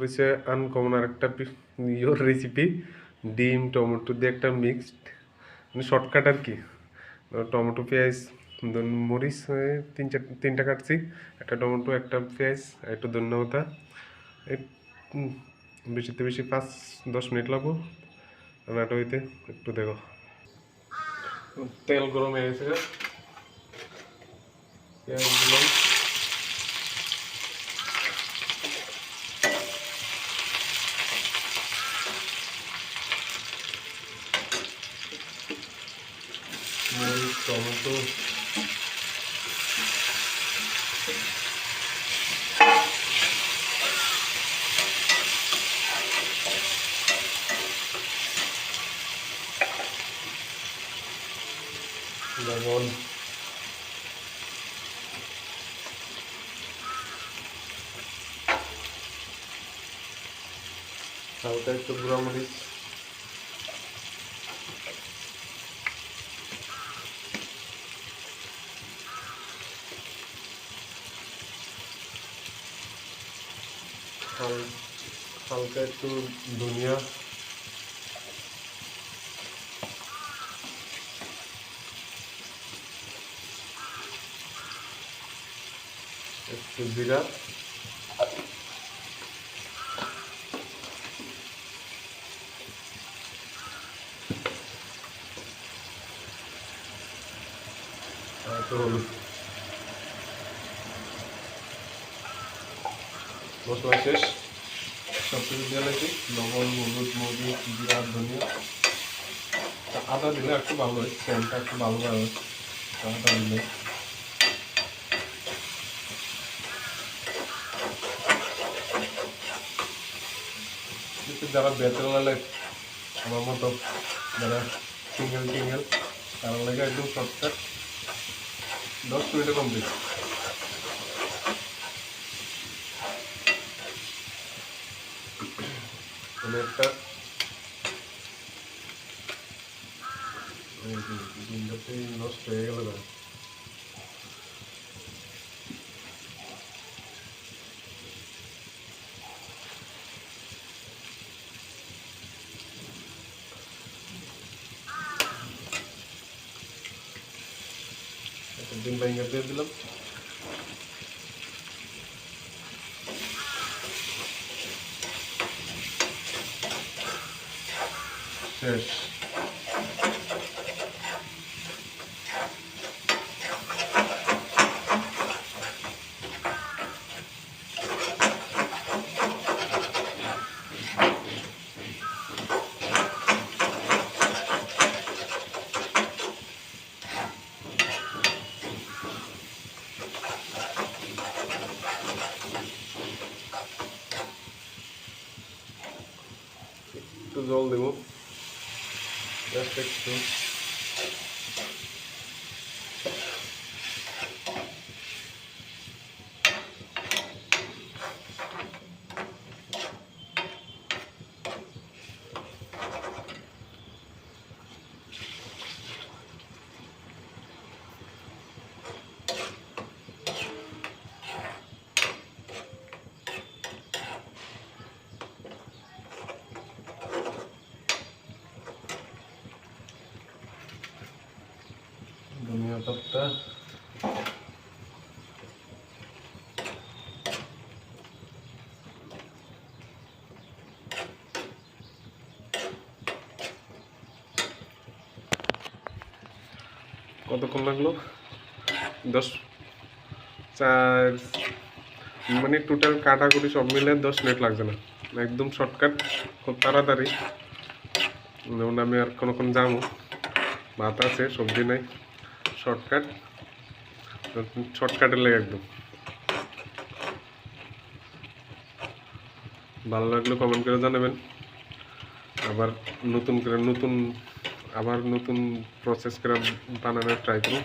হচ্ছে আনকমন আর একটা your recipe, ডিম টমেটো দিয়ে একটা মিক্সড, মানে শর্টকাট আর কি। টমেটো পেঁয়াজ মরিচ তিনটা কাটছি, একটা টমেটো একটা পেঁয়াজ একটু ধন্যবাদ। বেশিতে বেশি 5-10 মিনিট লাগবো রান্নাটা হইতে। একটু দেখো, তেল গরম হয়ে গেছে, পেঁয়াজ দিলাম, মরিচ টমেটো লবণ, হালকা একটু গুঁড়া মরিচ, হালকা একটু ধনিয়া, একটু জিরা, আর একটু হলুদ। মশলা শেষ, সব কিছু দিয়ে লাগছে, লবণ হলুদ মরিচ জিরা ধনিয়া। আদা দিলে একটু ভালো হয়, সেন্টটা একটু ভালো হয় আদা দিলে। যারা ব্যাচেলার লাইফ আমার মতো, যারা সিঙ্গেল তারা লাগে একদম শর্টকাট, 10 মিনিটে কমপ্লিট। মানে একটা ডিমটাতে নষ্ট হয়ে গেল না। ডিম ভেঙে দিয়ে দিলাম, শেষ। একটু জল দেবো, জাস্ট একটু। ধনিয়া পাতা, কতক্ষণ লাগলো? 4 মানে টোটাল কাটাকুটি সব মিলে 10 মিনিট লাগছে না, একদম শর্টকাট, খুব তাড়াতাড়ি। যেমন আমি আর কোনোক্ষণ যাবো, ভাত আছে সবজি নাই, শর্টকাটের লেগে একদম। ভালো লাগলে কমেন্ট করে জানাবেন, আবার নতুন প্রসেস করে বানানোর ট্রাই করুন।